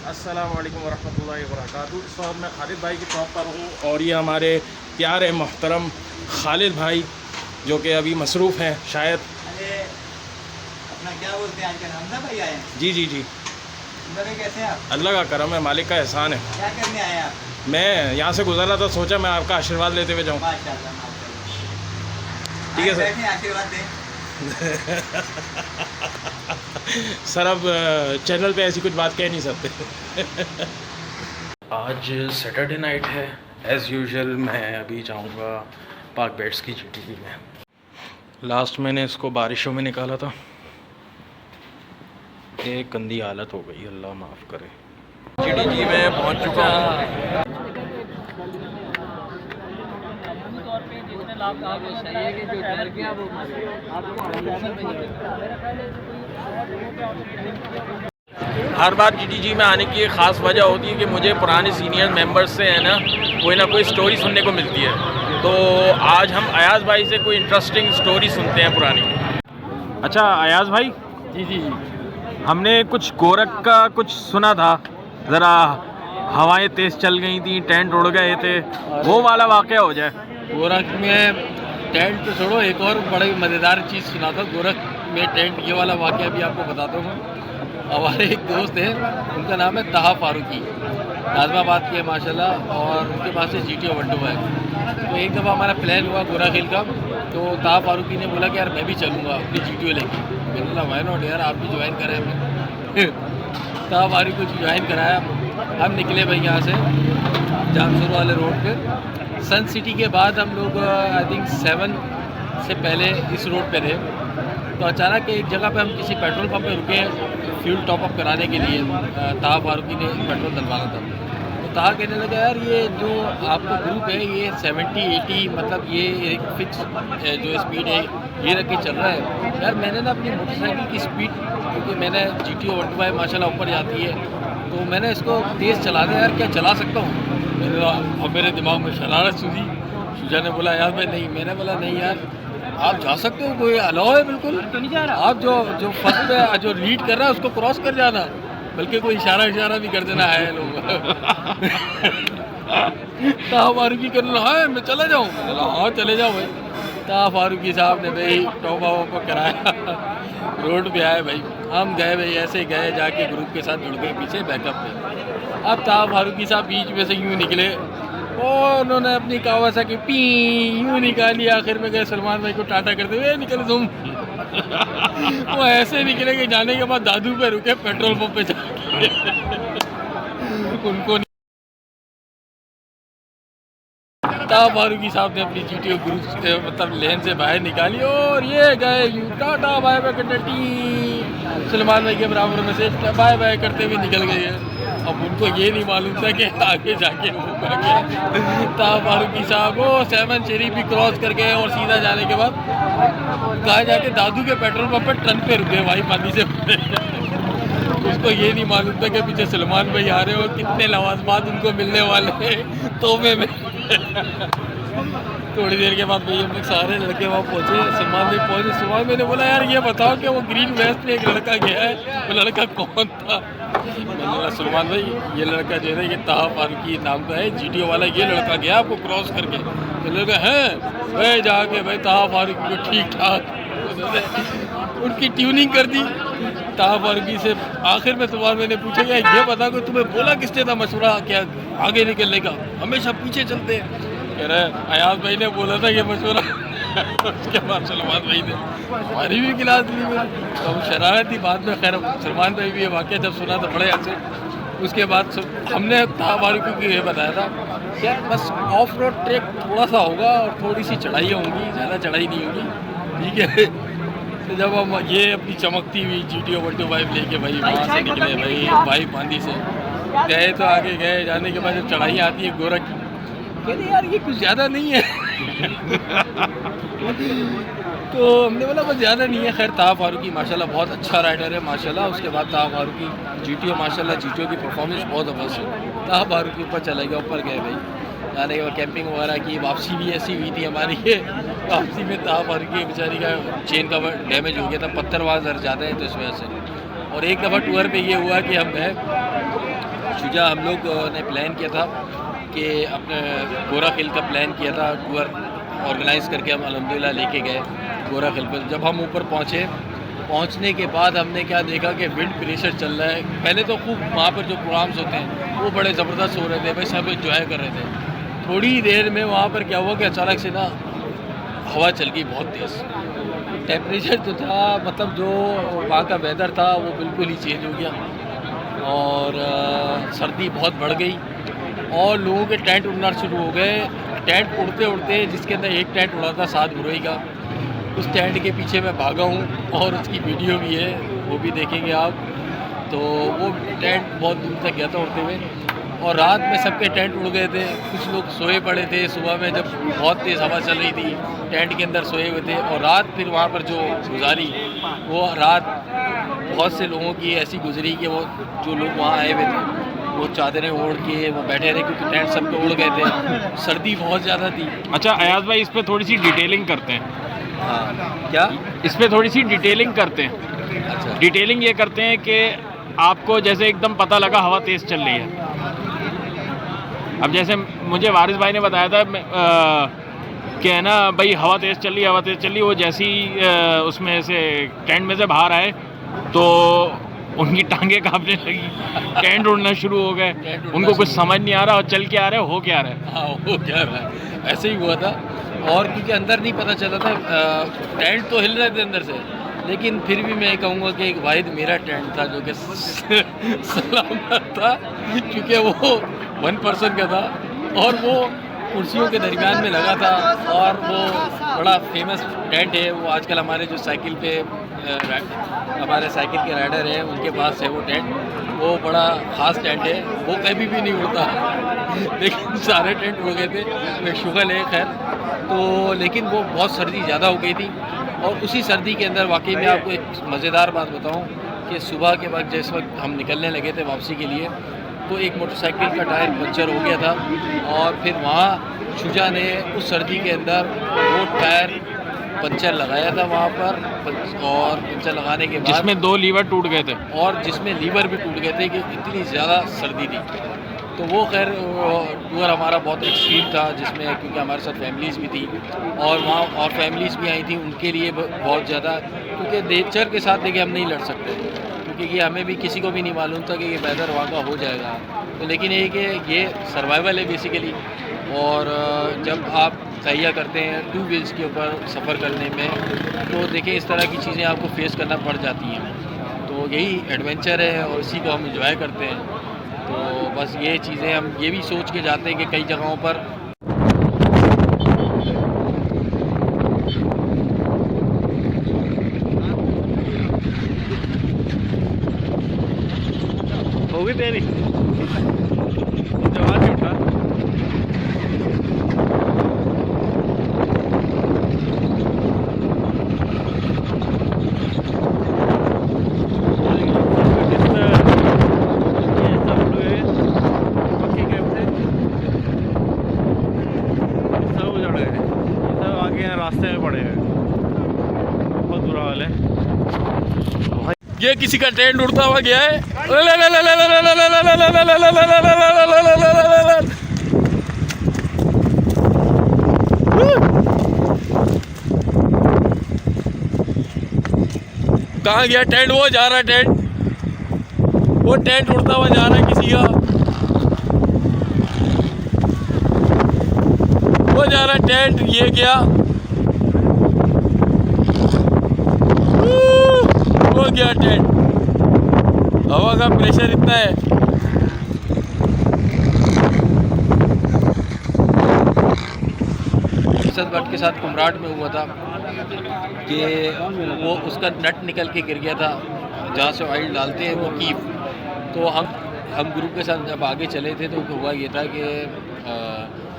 अस्सलाम वालेकुम वरहमतुल्लाहि वबरकातुहू। इस वक्त मैं खालिद भाई की शॉप पर हूँ और ये हमारे प्यारे मोहतरम खालिद भाई जो कि अभी मसरूफ़ हैं शायद। अरे अपना क्या बोलते हैं आजकल हमजा भाई आए हैं। जी जी जी, हमजा भाई कैसे हैं आप? अल्लाह का करम है, मालिक का एहसान है। क्या करने आए हैं आप? मैं यहाँ से गुजर रहा था, सोचा मैं आपका आशीर्वाद लेते हुए जाऊँ। माशाल्लाह माशाल्लाह। ठीक है सर। बैठे आशीर्वाद दें। सर अब चैनल पे ऐसी कुछ बात कह नहीं सकते। आज सैटरडे नाइट है, एज़ यूजुअल मैं अभी जाऊंगा पार्क बेट्स की GTV में। लास्ट मैंने इसको बारिशों में निकाला था, एक गंदी हालत हो गई, अल्लाह माफ़ करे। GTV में पहुंच चुका हूँ। हर बार GTG में आने की एक ख़ास वजह होती है कि मुझे पुराने सीनियर मेंबर्स से है ना कोई स्टोरी सुनने को मिलती है। तो आज हम अयाज़ भाई से कोई इंटरेस्टिंग स्टोरी सुनते हैं पुरानी। अच्छा अयाज़ भाई, जी जी जी। हमने कुछ गोरख का कुछ सुना था, ज़रा हवाएं तेज़ चल गई थी, टेंट उड़ गए थे, वो वाला वाक़या हो जाए। गोरख में टेंट तो छोड़ो, एक और बड़ी मज़ेदार चीज़ सुना था गोरख में टेंट, ये वाला वाक़या भी आपको बताता हूँ मैं। हमारे एक दोस्त हैं, उनका नाम है ताहा फारूकी, नाज़माबाद के माशाल्लाह, और उनके पास से GTO 125 है। तो एक दफ़ा हमारा प्लान हुआ गोरख हिल का, तो ताहा फारूकी ने बोला कि यार मैं भी चलूँगा अपनी GTO लेके। मैंने बोला वाई नॉट यार, आप भी ज्वाइन करें हमें। ताहा फारूकी को ज्वाइन कराया, हम निकले भाई यहाँ से जामसुर वाले रोड पे। सन सिटी के बाद हम लोग आई थिंक 7 से पहले इस रोड पे थे। तो अचानक एक जगह पे हम किसी पेट्रोल पंप पे रुके फ्यूल टॉप अप कराने के लिए। ताहा फारूकी ने पेट्रोल डलवाना था, तो ताहा कहने लगा यार ये जो आपका ग्रुप है ये 70-80 मतलब ये एक फिक्स जो स्पीड है ये रख के चल रहा है। यार मैंने ना अपनी मोटरसाइकिल की स्पीड, क्योंकि मैंने GTO 125 माशाल्लाह ऊपर जाती है, तो मैंने इसको तेज़ चला दिया यार, क्या चला सकता हूँ? और मेरे दिमाग में शरारत सूझी। शुजा ने बोला यार मैं नहीं, मैंने बोला नहीं यार आप जा सकते हो, कोई अलाउ है बिल्कुल, तो नहीं जा रहा आप जो फर्स्ट पे जो लीड कर रहा है उसको क्रॉस कर जाना, बल्कि कोई इशारा भी कर देना है लोग। ताहा फारूकी करने लगा हाँ मैं चला जाऊँ, हाँ चले जाओ भाई। ताहा फारूकी साहब ने भाई टॉपा वॉपा कराया, रोड पे आए भाई, हम गए भाई, ऐसे गए जाके ग्रुप के साथ जुड़ गए पीछे बैकअप पे। अब ताहा फारूकी साहब बीच में से यूँ निकले और उन्होंने अपनी कावासाकी पी यूँ निकाली, आखिर में गए सलमान भाई को टाटा करते हुए निकले तुम। वो ऐसे निकले कि जाने के बाद दादू पे रुके पेट्रोल पंप पे जाके उनको ताहा फारूकी साहब ने अपनी GTO ग्रुप मतलब लेन से बाहर निकाली और ये गए यूँ टाटा बाय बाय करते टी सलमान भाई के बराबर में से बाय बाय करते हुए निकल गए। अब उनको ये नहीं मालूम था कि आगे जाके वो कर गया। ताहा फारूकी साहब वो 7 शरीफ भी क्रॉस कर गए और सीधा जाने के बाद कहा जाके दादू के पेट्रोल पंप पर टर्न पे रुके भाई पानी से। उसको ये नहीं मालूम था कि पीछे सलमान भाई आ रहे हो, कितने लवाजमात उनको मिलने वाले हैं तोहफे में। थोड़ी देर के बाद भाई हम लोग सारे लड़के वहाँ पहुँचे, सलमान भाई पहुँचे। सलमान भाई ने बोला यार ये बताओ कि वो ग्रीन वेस्ट में एक लड़का गया है, वो लड़का कौन था? मैंने बोला सलमान भाई ये लड़का जो है ये ताहा फारूकी नाम का है, GTO वाला, ये लड़का गया आपको क्रॉस करके। तो लड़का है भाई, जाके भाई ताहा फारूकी को ठीक ठाक उनकी ट्यूनिंग कर दी। ताहा फारूकी से आखिर में सलमान भाई ने पूछा क्या ये बता कि तुम्हें बोला किसने था मशवरा क्या आगे निकलने का, हमेशा पीछे चलते हैं? कह रहे अयाज़ भाई ने बोला था ये मशवरा। उसके बाद सलमान भाई ने हमारी भी क्लास ली मेरी, तो हम शरारती बाद में खैर सलमान भाई भी ये वाक़या जब सुना तो बड़े हंसे। उसके बाद हमने ताहा फारूकी को ये बताया था कि बस ऑफ रोड ट्रैक थोड़ा सा होगा और थोड़ी सी चढ़ाइयाँ होंगी, ज़्यादा चढ़ाई नहीं होगी, ठीक है। तो जब हम ये अपनी चमकती हुई GTO 125 लेके भाई वहाँ से निकले भाई पानी से गए, तो आगे गए, जाने के बाद जब चढ़ाइयाँ आती है गोरख की, कहते यार ये कुछ ज़्यादा नहीं है। तो हमने बोला बस ज़्यादा नहीं है। खैर ताहा फारूकी माशाल्लाह बहुत अच्छा राइडर है माशाल्लाह। उसके बाद ताहा फारूकी GTO माशाल्लाह GTO की परफॉर्मेंस बहुत ज़बरदस्त है। ताहा फारूकी ऊपर चले गए, ऊपर गए भाई, जाने के बाद कैंपिंग वगैरह की, वापसी भी ऐसी हुई थी हमारी। वापसी में ताहा फारूकी बेचारी का चेन का डैमेज हो गया था, पत्थर वहाँ ज़र ज़्यादा है तो इस वजह से। और एक दफ़ा टूर पे ये हुआ कि हम गए शुजा हम लोग ने प्लान किया था कि अपने गोरा खिल का प्लान किया था, टूर ऑर्गेनाइज़ करके हम अल्हम्दुलिल्लाह लेके गए गोरा खिल पर। जब हम ऊपर पहुंचने के बाद हमने क्या देखा कि विंड प्रेशर चल रहा है। पहले तो खूब वहाँ पर जो प्रोग्राम्स होते हैं वो बड़े ज़बरदस्त हो रहे थे भाई, सब एंजॉय कर रहे थे। थोड़ी देर में वहाँ पर क्या हुआ कि अचानक से ना हवा चल गई बहुत तेज़। टेम्परेचर जो था, मतलब जो वहाँ का वेदर था वो बिल्कुल ही चेंज हो गया और सर्दी बहुत बढ़ गई और लोगों के टेंट उड़ना शुरू हो गए। टेंट उड़ते उड़ते, जिसके अंदर एक टेंट उड़ा था 7 बुरई का, उस टेंट के पीछे मैं भागा हूँ और उसकी वीडियो भी है, वो भी देखेंगे आप। तो वो टेंट बहुत दूर तक गया था उड़ते हुए और रात में सबके टेंट उड़ गए थे। कुछ लोग सोए पड़े थे, सुबह में जब बहुत तेज़ हवा चल रही थी टेंट के अंदर सोए हुए थे। और रात फिर वहाँ पर जो गुजारी, वो रात बहुत से लोगों की ऐसी गुजरी कि वो जो लोग वहाँ आए हुए थे वो चादरें ओढ़ के वो बैठे रहे क्योंकि टेंट सब पे उड़ गए थे, सर्दी बहुत ज़्यादा थी। अच्छा अयाज भाई, इस पे थोड़ी सी डिटेलिंग करते हैं। हाँ, क्या? इस पे थोड़ी सी डिटेलिंग करते हैं। अच्छा, डिटेलिंग ये करते हैं कि आपको जैसे एकदम पता लगा हवा तेज़ चल रही है। अब जैसे मुझे वारिस भाई ने बताया था कि है ना भाई, हवा तेज़ चल रही, वो जैसी उसमें से टेंट में से बाहर आए तो उनकी टांगें कांपने लगी, टेंट उड़ना शुरू हो गए, उनको कुछ समझ नहीं आ रहा और चल के आ रहे हो क्या रहा है। हाँ हो क्या रहा है, ऐसे ही हुआ था। और क्योंकि अंदर नहीं पता चला था, टेंट तो हिल रहे थे अंदर से, लेकिन फिर भी मैं कहूँगा कि एक वाहिद मेरा टेंट था जो कि सलामत था, क्योंकि वो 1 पर्सन का था और वो कुर्सियों के दरमियान में लगा था। और वो बड़ा फेमस टेंट है, वो आजकल हमारे जो साइकिल पे हमारे साइकिल के राइडर हैं उनके पास है वो टेंट। वो बड़ा ख़ास टेंट है, वो कभी भी नहीं उड़ता लेकिन सारे टेंट उड़ गए थे, मैं शुगर है खैर। तो लेकिन वो बहुत सर्दी ज़्यादा हो गई थी और उसी सर्दी के अंदर वाकई में आपको एक मज़ेदार बात बताऊं कि सुबह के वक्त जिस वक्त हम निकलने लगे थे वापसी के लिए, तो एक मोटरसाइकिल का टायर पंचर हो गया था और फिर वहाँ शुजा ने उस सर्दी के अंदर वो टायर पंचर लगाया था वहाँ पर, और पंचर लगाने के बाद जिसमें 2 लीवर टूट गए थे और जिसमें लीवर भी टूट गए थे कि इतनी ज़्यादा सर्दी थी। तो वो खैर टूर हमारा बहुत एक्सट्रीम था, जिसमें क्योंकि हमारे साथ फैमिलीज़ भी थी और वहाँ और फैमिलीज़ भी आई थी, उनके लिए बहुत ज़्यादा, क्योंकि नेचर के साथ देखिए हम नहीं लड़ सकते, क्योंकि ये हमें भी किसी को भी नहीं मालूम था कि ये वेदर वहाँ का हो जाएगा। तो लेकिन ये कि ये सर्वाइवल है बेसिकली। और जब आप तैयार करते हैं 2 व्हील्स के ऊपर सफ़र करने में, तो देखिए इस तरह की चीज़ें आपको फेस करना पड़ जाती हैं। तो यही एडवेंचर है और इसी को हम इंजॉय करते हैं। तो बस ये चीज़ें हम ये भी सोच के जाते हैं कि कई जगहों पर होगी तेरी जवाब नहीं उठा। रास्ते में पड़े हैं, बहुत बुरा हाल है। ये किसी का टेंट उड़ता हुआ गया है। कहाँ गया टेंट? वो जा रहा है टेंट, वो टेंट उड़ता हुआ जा रहा है किसी का, वो जा रहा है टेंट। ये क्या, वो गया टेंट। हवा का प्रेशर इतना है। असद भट्ट के साथ कुमराट में हुआ था कि वो उसका नट निकल के गिर गया था, जहाँ से ऑयल डालते हैं वो कीफ। तो हम ग्रुप के साथ जब आगे चले थे तो हुआ ये था कि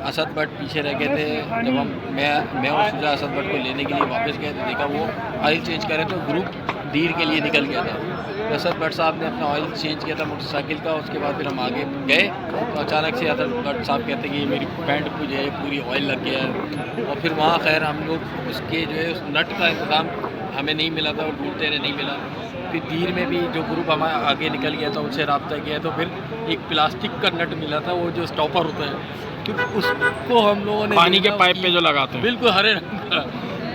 असद भट्ट पीछे रह गए थे। जब मैं और शुजा असद भट्ट को लेने के लिए वापस गए तो देखा वो ऑयल चेंज करे, तो ग्रुप दीर के लिए निकल गया था। तो असद भट्ट साहब ने अपना ऑयल चेंज किया था मोटरसाइकिल का। उसके बाद फिर हम आगे गए तो अचानक से असद भट्ट साहब कहते कि ये मेरी पैंट को जो है पूरी ऑयल लग गया है। और फिर वहाँ खैर हम लोग उसके जो है उस नट का इंतज़ाम हमें नहीं मिला था और ढूंढते रहे, नहीं मिला। फिर दीर में भी जो ग्रुप हमारा आगे निकल गया था उनसे रब्ता किया, तो फिर एक प्लास्टिक का नट मिला था, वो जो स्टॉपर होता है, क्योंकि उसको हम लोगों ने पानी के देखा पाइप कि पे जो लगाते हैं। बिल्कुल हरे रंग का,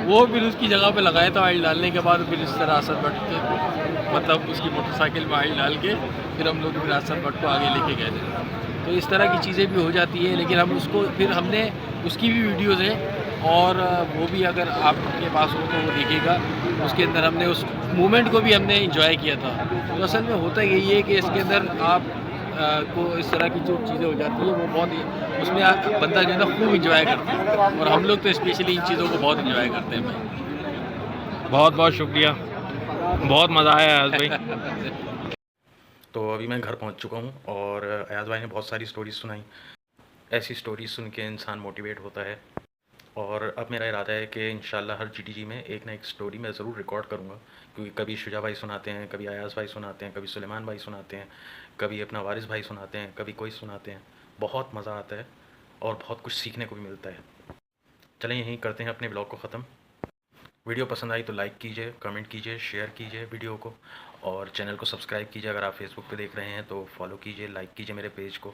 वो फिर उसकी जगह पे लगाया था ऑयल डालने के बाद। फिर इस तरह असद भट्ट के मतलब उसकी मोटरसाइकिल में ऑयल डाल के फिर हम लोग फिर असद भट्ट को आगे लेके गए थे। तो इस तरह की चीज़ें भी हो जाती है, लेकिन हम उसको फिर हमने उसकी भी वीडियोज़ हैं और वो भी अगर आपके पास हो तो वो देखिएगा। उसके अंदर हमने उस मोमेंट को भी हमने इंजॉय किया था। तो असल में होता यही है कि इसके अंदर आप को इस तरह की जो चीज़ें हो जाती है वो बहुत ही उसमें बंदा जो है ना खूब इंजॉय करता है, और हम लोग तो स्पेशली इन चीज़ों को बहुत इंजॉय करते हैं भाई। बहुत बहुत शुक्रिया, बहुत मज़ा आया अयाज़ भाई। तो अभी मैं घर पहुंच चुका हूं और अयाज़ भाई ने बहुत सारी स्टोरीज सुनाई। ऐसी स्टोरीज सुन के इंसान मोटिवेट होता है, और अब मेरा इरादा है कि इंशाल्लाह हर जीटीजी में एक ना एक स्टोरी मैं ज़रूर रिकॉर्ड करूँगा, क्योंकि कभी शुजा भाई सुनाते हैं, कभी अयाज़ भाई सुनाते हैं, कभी सुलेमान भाई सुनाते हैं, कभी अपना वारिस भाई सुनाते हैं, कभी कोई सुनाते हैं। बहुत मज़ा आता है और बहुत कुछ सीखने को भी मिलता है। चलें यहीं करते हैं अपने ब्लॉग को ख़त्म। वीडियो पसंद आई तो लाइक कीजिए, कमेंट कीजिए, शेयर कीजिए वीडियो को, और चैनल को सब्सक्राइब कीजिए। अगर आप फेसबुक पे देख रहे हैं तो फॉलो कीजिए, लाइक कीजिए मेरे पेज को।